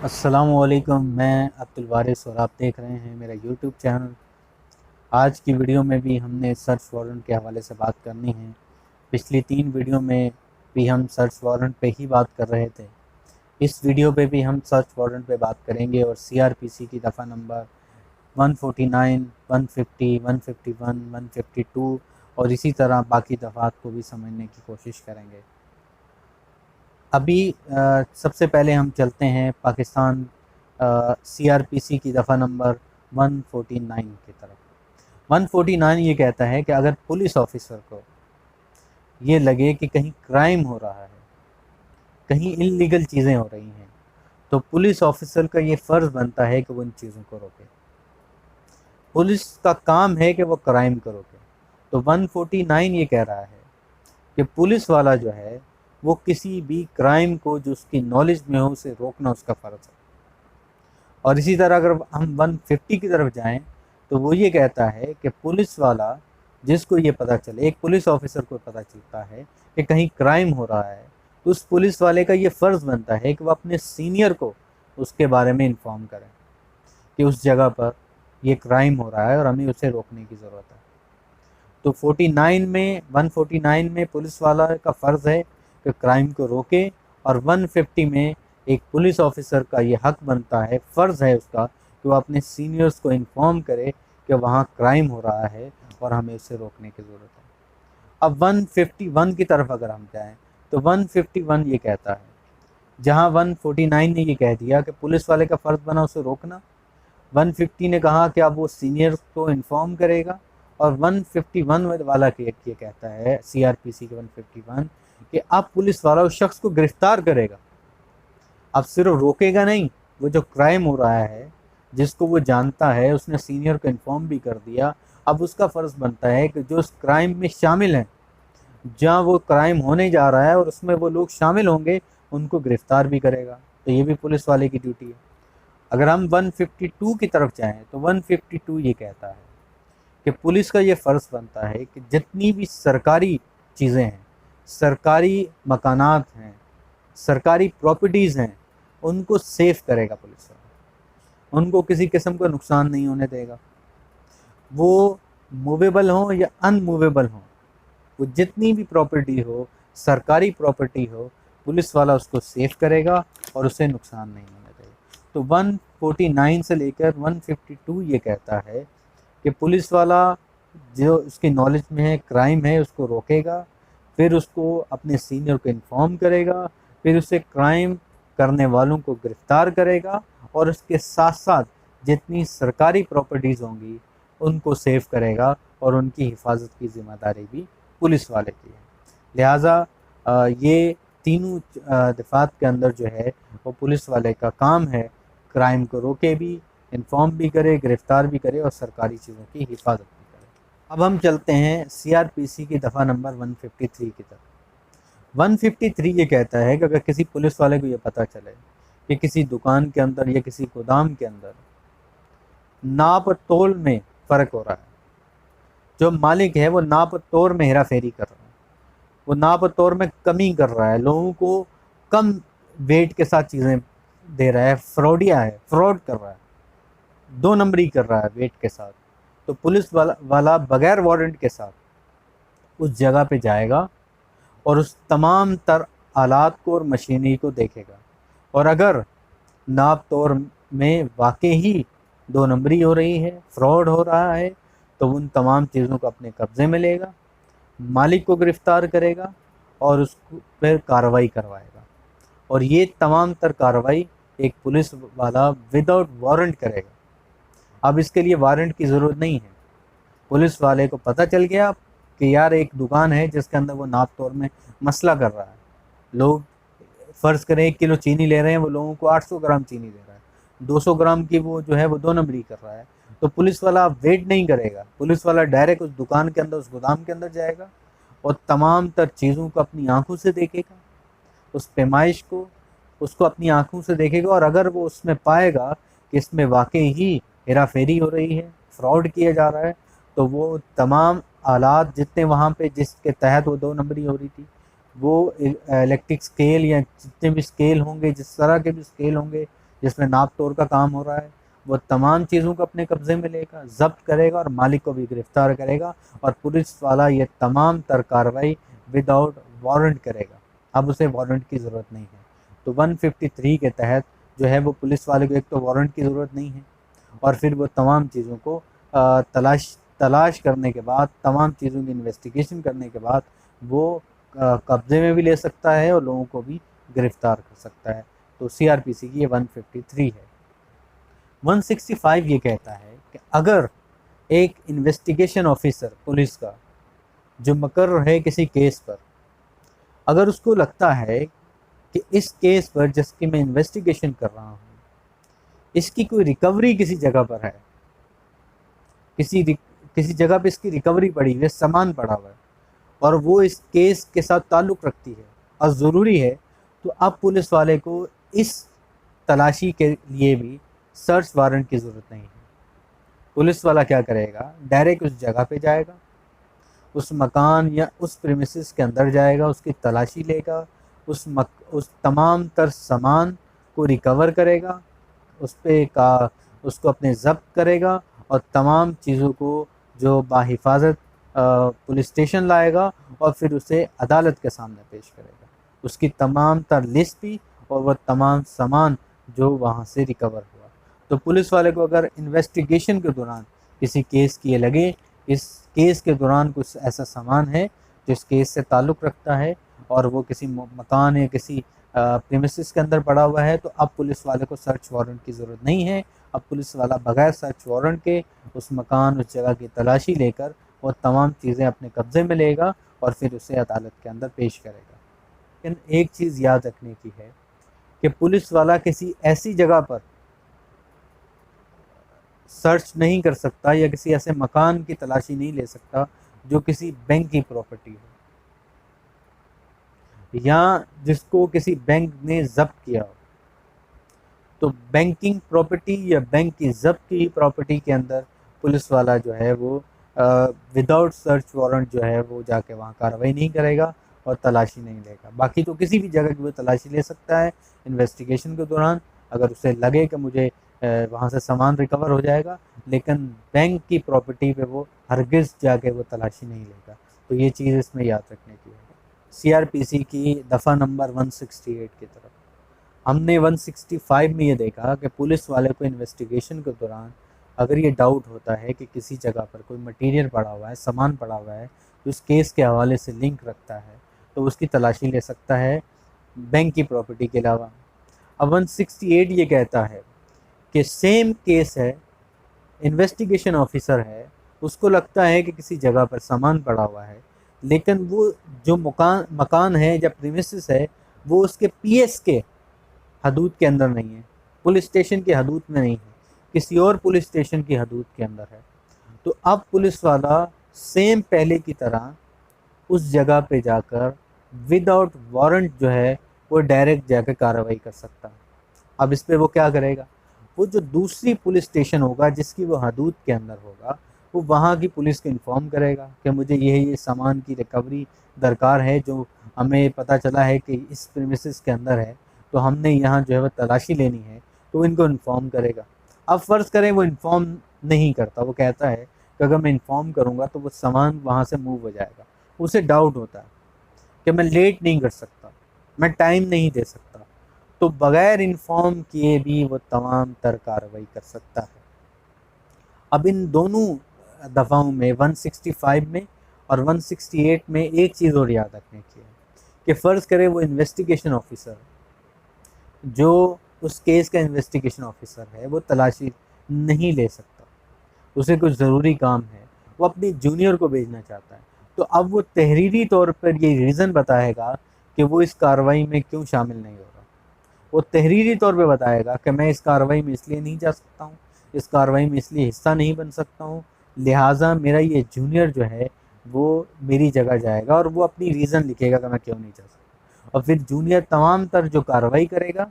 अस्सलामुअलैकुम। मैं अब्दुल वारिस और आप देख रहे हैं मेरा यूट्यूब चैनल। आज की वीडियो में भी हमने सर्च वारंट के हवाले से बात करनी है। पिछली 3 वीडियो में भी हम सर्च वारंट पे ही बात कर रहे थे। इस वीडियो पे भी हम सर्च वारंट पे बात करेंगे और सीआरपीसी की दफ़ा नंबर 149, 150, 151, 152 और इसी तरह बाकी दफ़ात को भी समझने की कोशिश करेंगे। अभी सबसे पहले हम चलते हैं पाकिस्तान सीआरपीसी की दफ़ा नंबर 149 की तरफ। 149 ये कहता है कि अगर पुलिस ऑफिसर को ये लगे कि कहीं क्राइम हो रहा है, कहीं इल्लीगल चीज़ें हो रही हैं, तो पुलिस ऑफिसर का ये फ़र्ज़ बनता है कि वो इन चीज़ों को रोके। पुलिस का काम है कि वो क्राइम को रोके। तो 149 ये कह रहा है कि पुलिस वाला जो है वो किसी भी क्राइम को जो उसकी नॉलेज में हो उसे रोकना उसका फ़र्ज़ है। और इसी तरह अगर हम 150 की तरफ जाएं तो वो ये कहता है कि पुलिस वाला जिसको ये पता चले, एक पुलिस ऑफिसर को पता चलता है कि कहीं क्राइम हो रहा है, तो उस पुलिस वाले का ये फ़र्ज़ बनता है कि वो अपने सीनियर को उसके बारे में इन्फॉर्म करें कि उस जगह पर ये क्राइम हो रहा है और हमें उसे रोकने की ज़रूरत है। तो 149 में पुलिस वाला का फ़र्ज़ है कि क्राइम को रोके, और 150 में एक पुलिस ऑफिसर का ये हक बनता है, फ़र्ज़ है उसका कि वो अपने सीनियर्स को इन्फॉर्म करे कि वहाँ क्राइम हो रहा है और हमें उसे रोकने की ज़रूरत है। अब 151 की तरफ अगर हम जाएं तो 151 ये कहता है, जहाँ 149 ने ये कह दिया कि पुलिस वाले का फ़र्ज़ बना उसे रोकना, 150 ने कहा कि अब वो सीनियर को इन्फॉर्म करेगा, और 151 वाला ये कहता है सीआरपीसी के 151 कि अब पुलिस वाला उस शख्स को गिरफ्तार करेगा। अब सिर्फ रोकेगा नहीं, वो जो क्राइम हो रहा है जिसको वो जानता है, उसने सीनियर को इन्फॉर्म भी कर दिया, अब उसका फ़र्ज़ बनता है कि जो उस क्राइम में शामिल हैं, जहाँ वो क्राइम होने जा रहा है और उसमें वो लोग शामिल होंगे, उनको गिरफ्तार भी करेगा। तो ये भी पुलिस वाले की ड्यूटी है। अगर हम 152 की तरफ जाएं तो 152 ये कहता है कि पुलिस का ये फ़र्ज़ बनता है कि जितनी भी सरकारी चीज़ें हैं, सरकारी मकानात हैं, सरकारी प्रॉपर्टीज़ हैं, उनको सेफ करेगा पुलिस वाला। उनको किसी किस्म का नुकसान नहीं होने देगा। वो मूवेबल हों या अनमूवेबल हों, वो जितनी भी प्रॉपर्टी हो, सरकारी प्रॉपर्टी हो, पुलिस वाला उसको सेफ करेगा और उसे नुकसान नहीं होने देगा। तो 149 से लेकर 152 ये कहता है कि पुलिस वाला जो उसकी नॉलेज में है क्राइम है उसको रोकेगा, फिर उसको अपने सीनियर को इन्फॉर्म करेगा, फिर उसे क्राइम करने वालों को गिरफ्तार करेगा, और उसके साथ साथ जितनी सरकारी प्रॉपर्टीज़ होंगी उनको सेव करेगा, और उनकी हिफाजत की ज़िम्मेदारी भी पुलिस वाले की है। लिहाजा ये तीनों दफ़ात के अंदर जो है वो पुलिस वाले का काम है, क्राइम को रोके भी, इन्फॉर्म भी करे, गिरफ्तार भी करे और सरकारी चीज़ों की हिफाजत भी करे। अब हम चलते हैं सीआरपीसी की दफ़ा नंबर 153 की तरफ। 153 ये कहता है कि अगर किसी पुलिस वाले को ये पता चले कि किसी दुकान के अंदर या किसी गोदाम के अंदर नाप तोल में फ़र्क हो रहा है, जो मालिक है वो नाप तोल में हेरा फेरी कर रहा है, वो नाप तोल में कमी कर रहा है, लोगों को कम वेट के साथ चीज़ें दे रहा है, फ्रॉडिया है, फ्रॉड कर रहा है, 2 नंबरी कर रहा है वेट के साथ, तो पुलिस वाला बगैर वारंट के साथ उस जगह पे जाएगा और उस तमाम तर आलात को और मशीनरी को देखेगा, और अगर नाप तोल में वाकई ही 2 नंबरी हो रही है, फ्रॉड हो रहा है, तो उन तमाम चीज़ों को अपने कब्ज़े में लेगा, मालिक को गिरफ्तार करेगा और उसको फिर कार्रवाई करवाएगा। और ये तमाम तर कार्रवाई एक पुलिस वाला विदाउट वारंट करेगा। अब इसके लिए वारंट की ज़रूरत नहीं है। पुलिस वाले को पता चल गया कि यार एक दुकान है जिसके अंदर वो नाप तोल में मसला कर रहा है, लोग फ़र्ज़ करें 1 किलो चीनी ले रहे हैं, वो लोगों को 800 ग्राम चीनी दे रहा है, 200 ग्राम की वो जो है वो 2 नंबरी कर रहा है, तो पुलिस वाला वेट नहीं करेगा, पुलिस वाला डायरेक्ट उस दुकान के अंदर, उस गोदाम के अंदर जाएगा और तमाम तर चीज़ों को अपनी आंखों से देखेगा, उस पैमाइश को उसको अपनी आंखों से देखेगा, और अगर वो उसमें पाएगा कि इसमें वाकई ही हेरा फेरी हो रही है, फ्रॉड किया जा रहा है, तो वो तमाम आलात जितने वहाँ पे जिसके तहत वो 2 नंबरी हो रही थी, वो इलेक्ट्रिक स्केल या जितने भी स्केल होंगे, जिस तरह के भी स्केल होंगे, जिसमें नाप तोड़ का काम हो रहा है, वो तमाम चीज़ों को अपने कब्जे में लेगा, जब्त करेगा और मालिक को भी गिरफ्तार करेगा और पुलिस वाला ये तमाम तर कार्रवाई विदाउट वारंट करेगा। अब उसे वारंट की ज़रूरत नहीं है। तो 153 के तहत जो है वो पुलिस वाले को एक तो वारंट की ज़रूरत नहीं है और फिर वो तमाम चीज़ों को तलाश करने के बाद, तमाम चीज़ों की इन्वेस्टिगेशन करने के बाद वो कब्जे में भी ले सकता है और लोगों को भी गिरफ्तार कर सकता है। तो सीआरपीसी की ये 153 है। 165 ये कहता है कि अगर एक इन्वेस्टिगेशन ऑफिसर पुलिस का जो मुकर्रर है किसी केस पर, अगर उसको लगता है कि इस केस पर जिसकी मैं इन्वेस्टिगेशन कर रहा हूँ इसकी कोई रिकवरी किसी जगह पर है, किसी जगह पे इसकी रिकवरी पड़ी हुई है, सामान पड़ा हुआ है और वो इस केस के साथ ताल्लुक़ रखती है और ज़रूरी है, तो अब पुलिस वाले को इस तलाशी के लिए भी सर्च वारंट की ज़रूरत नहीं है। पुलिस वाला क्या करेगा, डायरेक्ट उस जगह पे जाएगा, उस मकान या उस प्रीमिसेस के अंदर जाएगा, उसकी तलाशी लेगा, उस तमाम तर सामान को रिकवर करेगा, उसको अपने ज़ब्त करेगा और तमाम चीज़ों को जो बाहिफाजत पुलिस स्टेशन लाएगा और फिर उसे अदालत के सामने पेश करेगा, उसकी तमाम तर लिस्ट भी और वह तमाम सामान जो वहाँ से रिकवर हुआ। तो पुलिस वाले को अगर इन्वेस्टिगेशन के दौरान किसी केस की लगे इस केस के दौरान कुछ ऐसा सामान है जो इस केस से ताल्लुक़ रखता है और वो किसी मकान या किसी प्रीमिसेस के अंदर पड़ा हुआ है, तो अब पुलिस वाले को सर्च वारंट की ज़रूरत नहीं है। अब पुलिस वाला बगैर सर्च वारंट के उस मकान, उस जगह की तलाशी लेकर वो तमाम चीज़ें अपने कब्ज़े में लेगा और फिर उसे अदालत के अंदर पेश करेगा। लेकिन एक चीज़ याद रखने की है कि पुलिस वाला किसी ऐसी जगह पर सर्च नहीं कर सकता या किसी ऐसे मकान की तलाशी नहीं ले सकता जो किसी बैंक की प्रॉपर्टी हो या जिसको किसी बैंक ने जब्त किया हो। तो बैंकिंग प्रॉपर्टी या बैंक की जब्त की प्रॉपर्टी के अंदर पुलिस वाला जो है वो विदाउट सर्च वारंट जो है वो जाके वहाँ कार्रवाई नहीं करेगा और तलाशी नहीं लेगा। बाकी तो किसी भी जगह की वो तलाशी ले सकता है इन्वेस्टिगेशन के दौरान, अगर उसे लगे कि मुझे वहाँ से सामान रिकवर हो जाएगा, लेकिन बैंक की प्रॉपर्टी पे वो हरगिज़ जाके वो तलाशी नहीं लेगा। तो ये चीज़ इसमें याद रखने की है। सीआरपीसी की दफ़ा नंबर 168 की तरफ हमने 165 में ये देखा कि पुलिस वाले को इन्वेस्टिगेशन के दौरान अगर ये डाउट होता है कि किसी जगह पर कोई मटेरियल पड़ा हुआ है, सामान पड़ा हुआ है जो उस केस के हवाले से लिंक रखता है, तो उसकी तलाशी ले सकता है बैंक की प्रॉपर्टी के अलावा। अब 168 ये कहता है कि सेम केस है, इन्वेस्टिगेशन ऑफिसर है, उसको लगता है कि किसी जगह पर सामान पड़ा हुआ है, लेकिन वो जो मकान है या प्रीमिसेस है वो उसके पीएस के हदूद के अंदर नहीं है, पुलिस स्टेशन की हदूद में नहीं है, किसी और पुलिस स्टेशन की हदूद के अंदर है। तो अब पुलिस वाला सेम पहले की तरह उस जगह पे जाकर विदाउट वारंट जो है वो डायरेक्ट जाकर कार्रवाई कर सकता है। अब इस पे वो क्या करेगा, वो जो दूसरी पुलिस स्टेशन होगा जिसकी वो हदूद के अंदर होगा, वो वहाँ की पुलिस को इन्फॉर्म करेगा कि मुझे ये सामान की रिकवरी दरकार है जो हमें पता चला है कि इस प्रीमिसेस के अंदर है, तो हमने यहाँ जो है वह तलाशी लेनी है, तो इनको इन्फॉर्म करेगा। अब फ़र्ज़ करें वो इन्फॉर्म नहीं करता, वो कहता है कि अगर मैं इन्फॉर्म करूँगा तो वो सामान वहाँ से मूव हो जाएगा। उसे डाउट होता है कि मैं लेट नहीं कर सकता, मैं टाइम नहीं दे सकता, तो बग़ैर इन्फॉर्म किए भी वो तमाम तर कार्रवाई कर सकता है। अब इन दोनों दफ़ाओं में 165 में और 168 में एक चीज़ और याद रखने की है कि फ़र्ज़ करें वो इन्वेस्टिगेशन ऑफिसर जो उस केस का इन्वेस्टिगेशन ऑफिसर है वो तलाशी नहीं ले सकता, उसे कुछ ज़रूरी काम है, वो अपनी जूनियर को भेजना चाहता है, तो अब वो तहरीरी तौर पर ये रीज़न बताएगा कि वो इस कार्रवाई में क्यों शामिल नहीं हो रहा। वो तहरीरी तौर पे बताएगा कि मैं इस कार्रवाई में इसलिए नहीं जा सकता हूँ, इस कार्रवाई में इसलिए हिस्सा नहीं बन सकता हूँ, लिहाजा मेरा ये जूनियर जो है वो मेरी जगह जाएगा और वो अपनी रीज़न लिखेगा कि मैं क्यों नहीं जा सकता। और फिर जूनियर तमाम तर जो कार्रवाई करेगा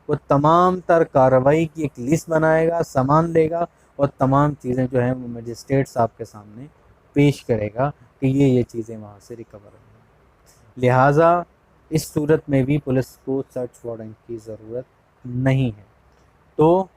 वो तमाम तर कार्रवाई की एक लिस्ट बनाएगा, सामान लेगा और तमाम चीज़ें जो हैं वो मजिस्ट्रेट साहब के सामने पेश करेगा कि ये चीज़ें वहाँ से रिकवर हुई हैं। लिहाजा इस सूरत में भी पुलिस को सर्च वारंट की ज़रूरत नहीं है। तो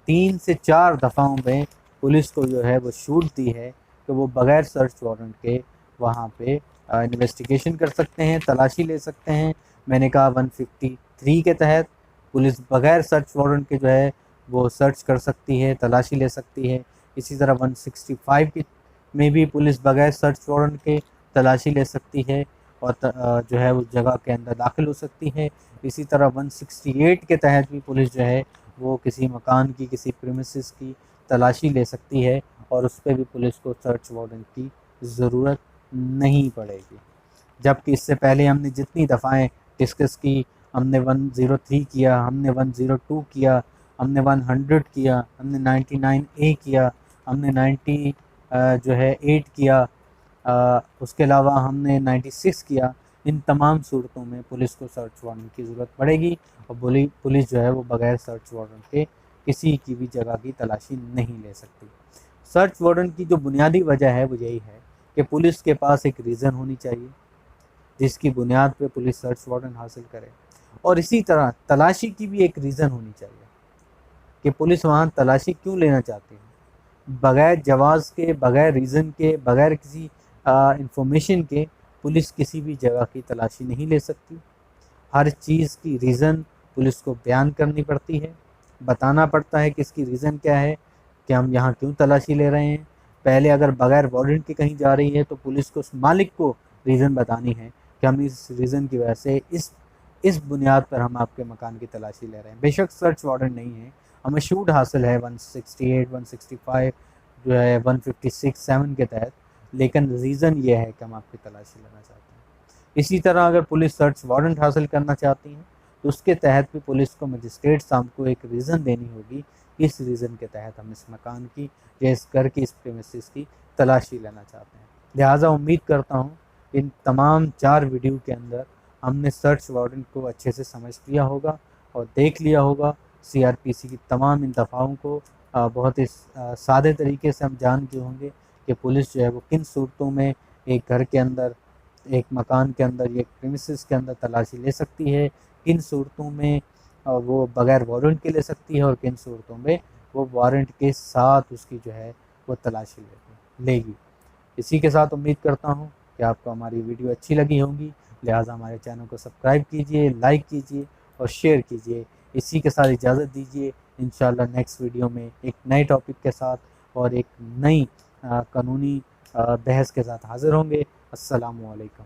3 से 4 दफ़ाओं में पुलिस को जो है वो छूट दी है कि वो बग़ैर सर्च वारंट के वहाँ पे इन्वेस्टिगेशन कर सकते हैं, तलाशी ले सकते हैं। मैंने कहा 153 के तहत पुलिस बग़ैर सर्च वारंट के जो है वो सर्च कर सकती है, तलाशी ले सकती है। इसी तरह 165 की में भी पुलिस बग़ैर सर्च वारंट के तलाशी ले सकती है और जो है उस जगह के अंदर दाखिल हो सकती है। इसी तरह 168 के तहत भी पुलिस जो है वो किसी मकान की, किसी प्रीमिसेस की तलाशी ले सकती है और उस पे भी पुलिस को सर्च वारंट की ज़रूरत नहीं पड़ेगी। जबकि इससे पहले हमने जितनी दफ़ाएं डिस्कस की, हमने 103 किया, हमने 102 किया, हमने 100 किया, हमने 99 ए किया, हमने 90 जो है 8 किया, उसके अलावा हमने 96 किया। इन तमाम सूरतों में पुलिस को सर्च वारंट की ज़रूरत पड़ेगी और पुलिस जो है वो बग़ैर सर्च वारंट के किसी की भी जगह की तलाशी नहीं ले सकती। सर्च वारंट की जो बुनियादी वजह है वो यही है कि पुलिस के पास एक रीज़न होनी चाहिए जिसकी बुनियाद पे पुलिस सर्च वारंट हासिल करे, और इसी तरह तलाशी की भी एक रीज़न होनी चाहिए कि पुलिस वहाँ तलाशी क्यों लेना चाहती है। बग़ैर जवाज़ के, बग़ैर रीज़न के, बग़ैर किसी इंफॉर्मेशन के पुलिस किसी भी जगह की तलाशी नहीं ले सकती। हर चीज़ की रीज़न पुलिस को बयान करनी पड़ती है, बताना पड़ता है कि इसकी रीज़न क्या है, कि हम यहाँ क्यों तलाशी ले रहे हैं। पहले अगर बग़ैर वारंट के कहीं जा रही है तो पुलिस को उस मालिक को रीज़न बतानी है कि हम इस रीज़न की वजह से इस बुनियाद पर हम आपके मकान की तलाशी ले रहे हैं। बेशक सर्च वारंट नहीं है, हमें छूट हासिल है 168, 165 जो है 156, 7 के तहत, लेकिन रीज़न ये है कि हम आपकी तलाशी लेना चाहते हैं। इसी तरह अगर पुलिस सर्च वारंट हासिल करना चाहती है तो उसके तहत भी पुलिस को मजिस्ट्रेट साहब को एक रीज़न देनी होगी, इस रीज़न के तहत हम इस मकान की या इस घर की, इस प्रीमिसेस की तलाशी लेना चाहते हैं। लिहाजा उम्मीद करता हूँ इन तमाम 4 वीडियो के अंदर हमने सर्च वारंट को अच्छे से समझ लिया होगा और देख लिया होगा। CRPC की तमाम इन दफ़ाओं को बहुत ही सादे तरीके से हम जान गए होंगे कि पुलिस जो है वो किन सूरतों में एक घर के अंदर, एक मकान के अंदर, एक प्रीमिसेस के अंदर तलाशी ले सकती है, किन सूरतों में वो बग़ैर वारंट के ले सकती है और किन सूरतों में वो वारंट के साथ उसकी जो है वो तलाशी लेगी। इसी के साथ उम्मीद करता हूँ कि आपको हमारी वीडियो अच्छी लगी होगी। लिहाजा हमारे चैनल को सब्सक्राइब कीजिए, लाइक कीजिए और शेयर कीजिए। इसी के साथ इजाज़त दीजिए। इंशाल्लाह नेक्स्ट वीडियो में एक नए टॉपिक के साथ और एक नई कानूनी बहस के साथ हाज़िर होंगे। अस्सलामु अलैकुम।